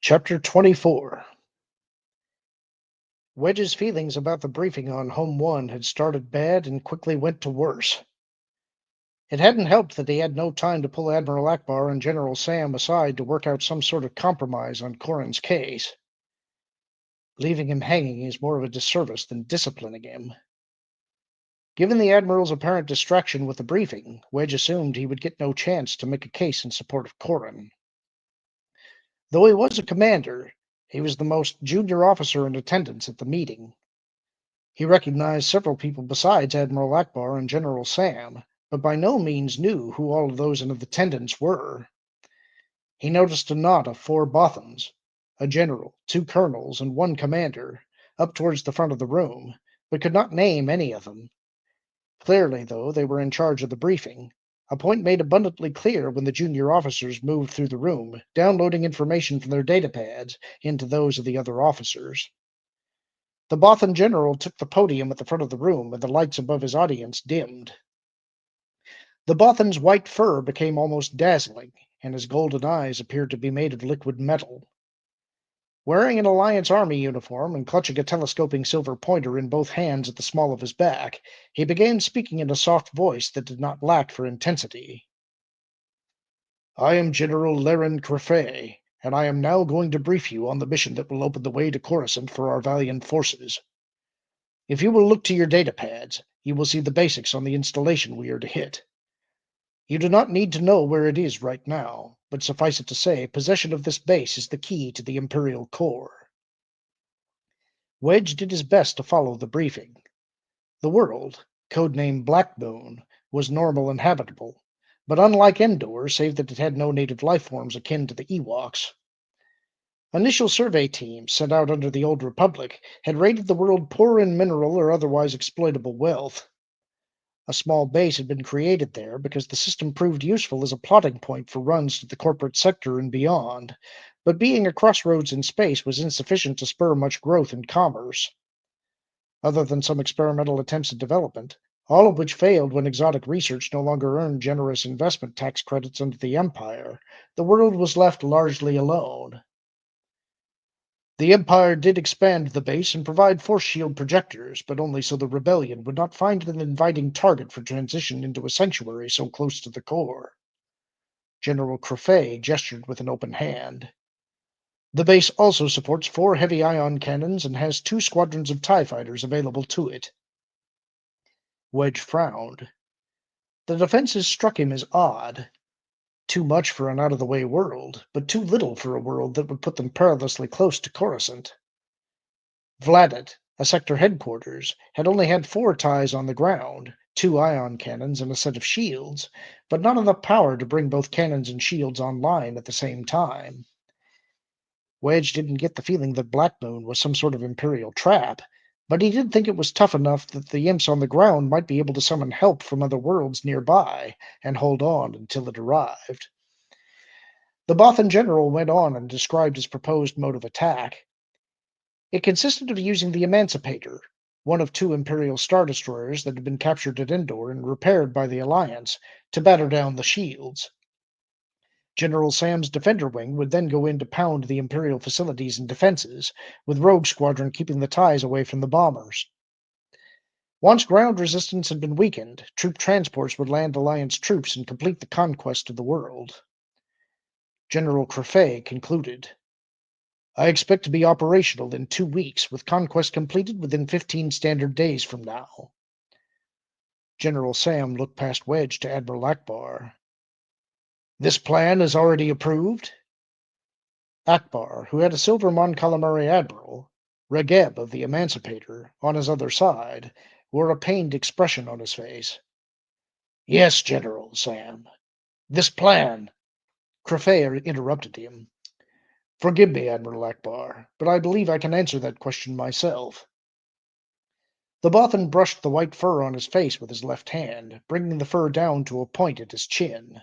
Chapter 24. Wedge's feelings about the briefing on Home 1 had started bad and quickly went to worse. It hadn't helped that he had no time to pull Admiral Ackbar and General Salm aside to work out some sort of compromise on Corin's case. Leaving him hanging is more of a disservice than disciplining him. Given the Admiral's apparent distraction with the briefing, Wedge assumed he would get no chance to make a case in support of Corin. Though he was a commander, he was the most junior officer in attendance at the meeting. He recognized several people besides Admiral Ackbar and General Salm, but by no means knew who all of those in attendance were. He noticed a knot of 4 Bothans, a general, 2 colonels, and 1 commander, up towards the front of the room, but could not name any of them. Clearly, though, they were in charge of the briefing, a point made abundantly clear when the junior officers moved through the room, downloading information from their datapads into those of the other officers. The Bothan general took the podium at the front of the room, and the lights above his audience dimmed. The Bothan's white fur became almost dazzling, and his golden eyes appeared to be made of liquid metal. Wearing an Alliance Army uniform and clutching a telescoping silver pointer in both hands at the small of his back, he began speaking in a soft voice that did not lack for intensity. "I am General Laren Crefay, and I am now going to brief you on the mission that will open the way to Coruscant for our valiant forces. If you will look to your datapads, you will see the basics on the installation we are to hit. You do not need to know where it is right now, but suffice it to say, possession of this base is the key to the Imperial core." Wedge did his best to follow the briefing. The world, codenamed Blackbone, was normal and habitable, but unlike Endor, save that it had no native lifeforms akin to the Ewoks. Initial survey teams sent out under the Old Republic had rated the world poor in mineral or otherwise exploitable wealth. A small base had been created there because the system proved useful as a plotting point for runs to the corporate sector and beyond, but being a crossroads in space was insufficient to spur much growth in commerce. Other than some experimental attempts at development, all of which failed when exotic research no longer earned generous investment tax credits under the Empire, the world was left largely alone. The Empire did expand the base and provide force shield projectors, but only so the rebellion would not find it an inviting target for transition into a sanctuary so close to the core. General Crefay gestured with an open hand. The base also supports 4 heavy ion cannons and has 2 squadrons of TIE fighters available to it. Wedge frowned. The defenses struck him as odd. Too much for an out-of-the-way world, but too little for a world that would put them perilously close to Coruscant. Vladet, a sector headquarters, had only had 4 TIEs on the ground, 2 ion cannons and a set of shields, but not enough power to bring both cannons and shields online at the same time. Wedge didn't get the feeling that Blackbone was some sort of Imperial trap, but he did think it was tough enough that the imps on the ground might be able to summon help from other worlds nearby and hold on until it arrived. The Bothan general went on and described his proposed mode of attack. It consisted of using the Emancipator, one of 2 Imperial Star Destroyers that had been captured at Endor and repaired by the Alliance, to batter down the shields. General Sam's Defender Wing would then go in to pound the Imperial facilities and defenses, with Rogue Squadron keeping the TIEs away from the bombers. Once ground resistance had been weakened, troop transports would land Alliance troops and complete the conquest of the world. General Crefay concluded, "I expect to be operational in 2 weeks, with conquest completed within 15 standard days from now." General Salm looked past Wedge to Admiral Ackbar. "This plan is already approved?" Ackbar, who had a silver Mon Calamari admiral, Regeb of the Emancipator, on his other side, wore a pained expression on his face. "Yes, General Salm. This plan—" Crefay interrupted him. "Forgive me, Admiral Ackbar, but I believe I can answer that question myself." The Bothan brushed the white fur on his face with his left hand, bringing the fur down to a point at his chin.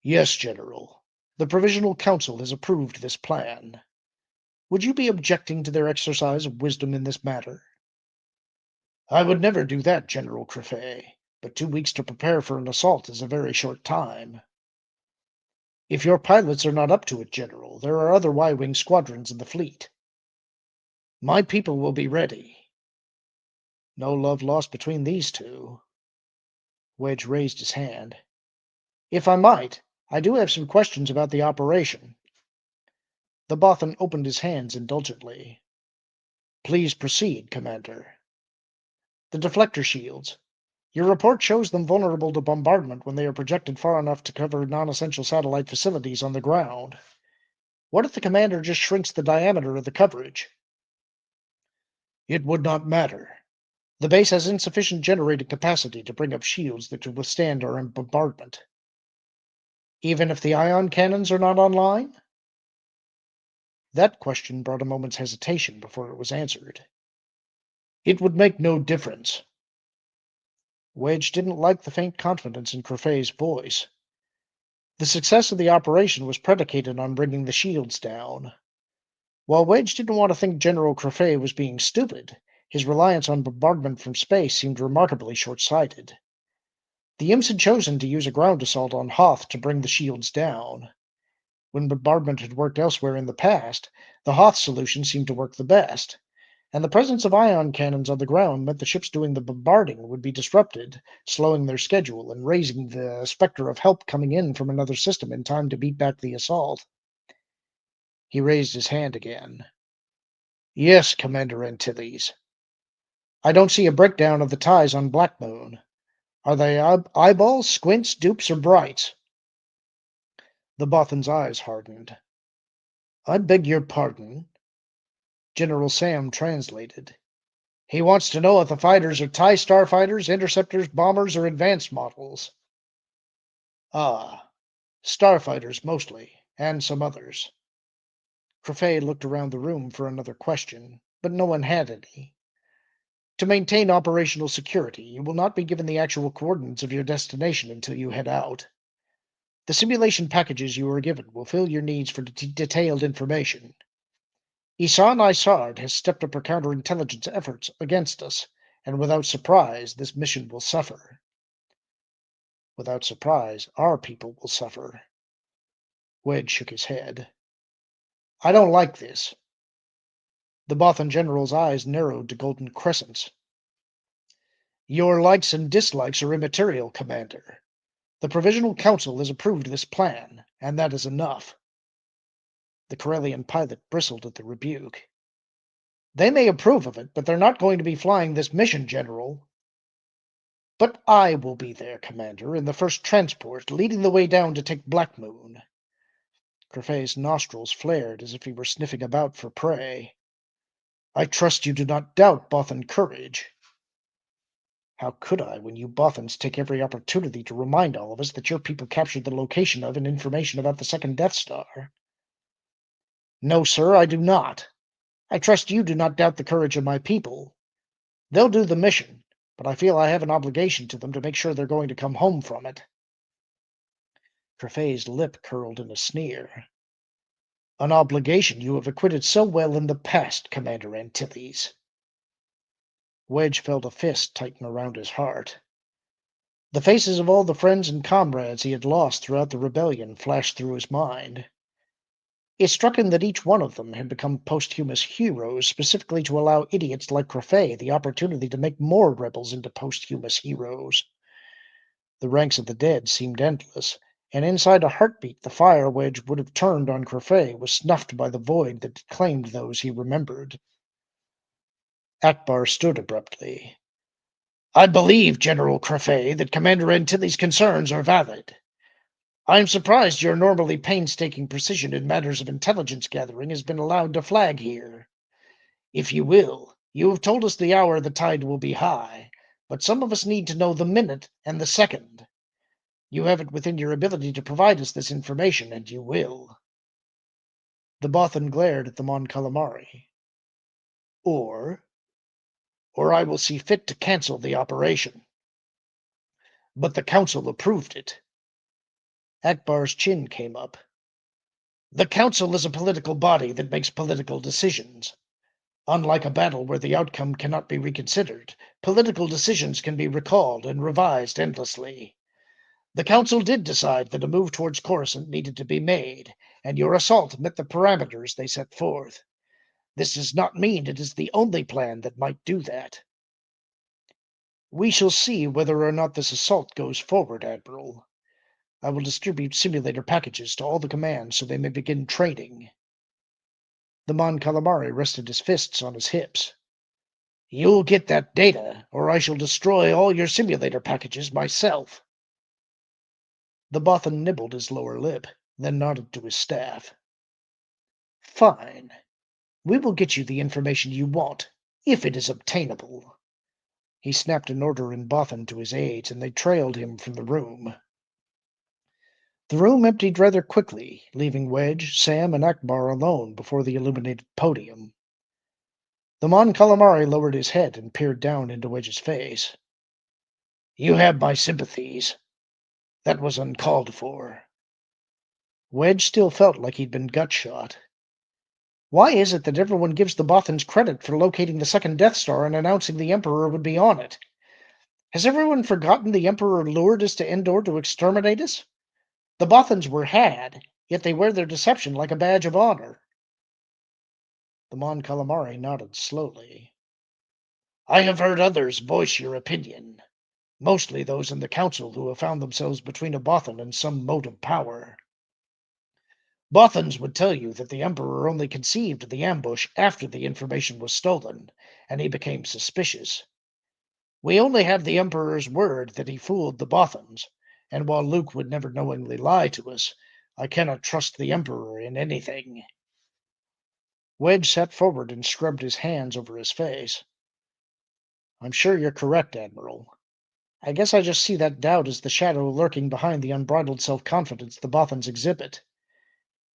"Yes, General. The Provisional Council has approved this plan. Would you be objecting to their exercise of wisdom in this matter?" "I would never do that, General Crefay, but 2 weeks to prepare for an assault is a very short time." If your pilots are not up to it, General, there are other Y-wing squadrons in the fleet. My people will be ready. No love lost between these two. Wedge raised his hand. If I might, I do have some questions about the operation. The Bothan opened his hands indulgently. Please proceed, Commander. The deflector shields. Your report shows them vulnerable to bombardment when they are projected far enough to cover non-essential satellite facilities on the ground. What if the commander just shrinks the diameter of the coverage? It would not matter. The base has insufficient generating capacity to bring up shields that could withstand our bombardment. Even if the ion cannons are not online? That question brought a moment's hesitation before it was answered. It would make no difference. Wedge didn't like the faint confidence in Crofet's voice. The success of the operation was predicated on bringing the shields down. While Wedge didn't want to think General Crofet was being stupid, his reliance on bombardment from space seemed remarkably short-sighted. The Imps had chosen to use a ground assault on Hoth to bring the shields down. When bombardment had worked elsewhere in the past, the Hoth solution seemed to work the best, and the presence of ion cannons on the ground meant the ships doing the bombarding would be disrupted, slowing their schedule and raising the specter of help coming in from another system in time to beat back the assault. He raised his hand again. Yes, Commander Antilles. I don't see a breakdown of the ties on Black Moon. Are they eyeballs, squints, dupes, or brights? The Bothan's eyes hardened. I beg your pardon. General Salm translated. He wants to know if the fighters are TIE starfighters, interceptors, bombers, or advanced models. Ah, starfighters mostly, and some others. Crofet looked around the room for another question, but no one had any. To maintain operational security, you will not be given the actual coordinates of your destination until you head out. The simulation packages you are given will fill your needs for detailed information. Isan Isard has stepped up her counterintelligence efforts against us, and without surprise, this mission will suffer. Without surprise, our people will suffer. Wedge shook his head. I don't like this. The Bothan general's eyes narrowed to golden crescents. Your likes and dislikes are immaterial, Commander. The Provisional Council has approved this plan, and that is enough. The Corellian pilot bristled at the rebuke. They may approve of it, but they're not going to be flying this mission, General. But I will be there, Commander, in the first transport, leading the way down to take Black Moon. Crofet's nostrils flared as if he were sniffing about for prey. I trust you do not doubt Bothan courage. How could I, when you Bothans take every opportunity to remind all of us that your people captured the location of and information about the second Death Star? No, sir, I do not. I trust you do not doubt the courage of my people. They'll do the mission, but I feel I have an obligation to them to make sure they're going to come home from it. Crofet's lip curled in a sneer. An obligation you have acquitted so well in the past, Commander Antilles. Wedge felt a fist tighten around his heart. The faces of all the friends and comrades he had lost throughout the rebellion flashed through his mind. It struck him that each one of them had become posthumous heroes specifically to allow idiots like Crofet the opportunity to make more rebels into posthumous heroes. The ranks of the dead seemed endless, and inside a heartbeat the fire Wedge would have turned on Crofet was snuffed by the void that claimed those he remembered. Ackbar stood abruptly. I believe, General Crofet, that Commander Antilles' concerns are valid. I am surprised your normally painstaking precision in matters of intelligence gathering has been allowed to flag here. If you will, you have told us the hour the tide will be high, but some of us need to know the minute and the second. You have it within your ability to provide us this information, and you will. The Bothan glared at the Mon Calamari. Or I will see fit to cancel the operation. But the Council approved it. Ackbar's chin came up. The Council is a political body that makes political decisions. Unlike a battle where the outcome cannot be reconsidered, political decisions can be recalled and revised endlessly. The Council did decide that a move towards Coruscant needed to be made, and your assault met the parameters they set forth. This does not mean it is the only plan that might do that. We shall see whether or not this assault goes forward, Admiral. I will distribute simulator packages to all the commands so they may begin training. The Mon Calamari rested his fists on his hips. You'll get that data, or I shall destroy all your simulator packages myself. The Bothan nibbled his lower lip, then nodded to his staff. Fine. We will get you the information you want, if it is obtainable. He snapped an order in Bothan to his aides, and they trailed him from the room. The room emptied rather quickly, leaving Wedge, Sam, and Ackbar alone before the illuminated podium. The Mon Calamari lowered his head and peered down into Wedge's face. You have my sympathies. That was uncalled for. Wedge still felt like he'd been gut-shot. Why is it that everyone gives the Bothans credit for locating the second Death Star and announcing the Emperor would be on it? Has everyone forgotten the Emperor lured us to Endor to exterminate us? The Bothans were had, yet they wear their deception like a badge of honor. The Mon Calamari nodded slowly. I have heard others voice your opinion, mostly those in the Council who have found themselves between a Bothan and some mote of power. Bothans would tell you that the Emperor only conceived the ambush after the information was stolen, and he became suspicious. We only have the Emperor's word that he fooled the Bothans, and while Luke would never knowingly lie to us, I cannot trust the Emperor in anything. Wedge sat forward and scrubbed his hands over his face. I'm sure you're correct, Admiral. I guess I just see that doubt as the shadow lurking behind the unbridled self-confidence the Bothans exhibit.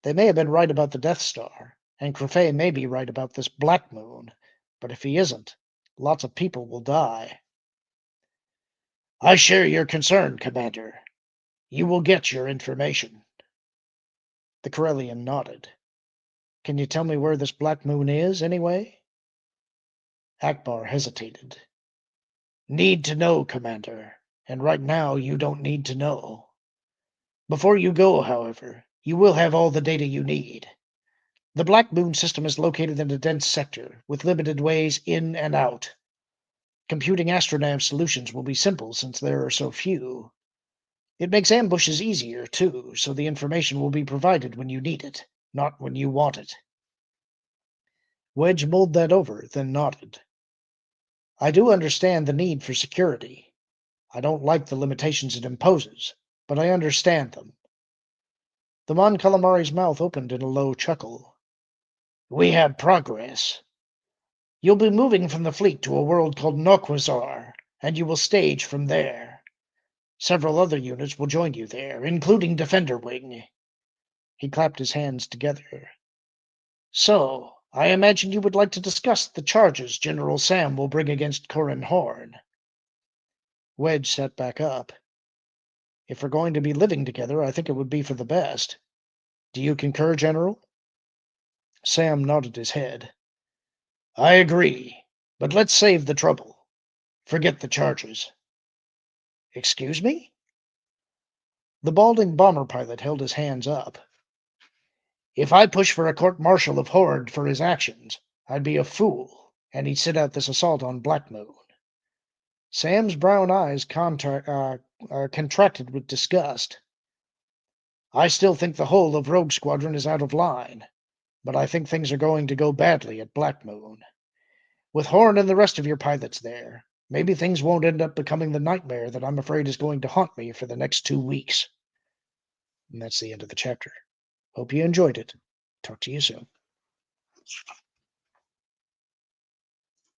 They may have been right about the Death Star, and Crefet may be right about this Black Moon, but if he isn't, lots of people will die. I share your concern, Commander. You will get your information. The Corellian nodded. Can you tell me where this Black Moon is, anyway? Ackbar hesitated. Need to know, Commander, and right now you don't need to know. Before you go, however, you will have all the data you need. The Black Moon system is located in a dense sector, with limited ways in and out. Computing astronav solutions will be simple since there are so few. It makes ambushes easier, too, so the information will be provided when you need it, not when you want it. Wedge mulled that over, then nodded. I do understand the need for security. I don't like the limitations it imposes, but I understand them. The Mon Calamari's mouth opened in a low chuckle. We have progress. You'll be moving from the fleet to a world called Nokwazar, and you will stage from there. Several other units will join you there, including Defender Wing. He clapped his hands together. So, I imagine you would like to discuss the charges General Salm will bring against Corran Horn. Wedge sat back up. If we're going to be living together, I think it would be for the best. Do you concur, General? Sam nodded his head. I agree, but let's save the trouble. Forget the charges. Excuse me? The balding bomber pilot held his hands up. If I push for a court-martial of Horde for his actions, I'd be a fool, and he'd sit out this assault on Black Moon. Sam's brown eyes contracted with disgust. I still think the whole of Rogue Squadron is out of line, but I think things are going to go badly at Black Moon. With Horn and the rest of your pilots there, maybe things won't end up becoming the nightmare that I'm afraid is going to haunt me for the next 2 weeks. And that's the end of the chapter. Hope you enjoyed it. Talk to you soon.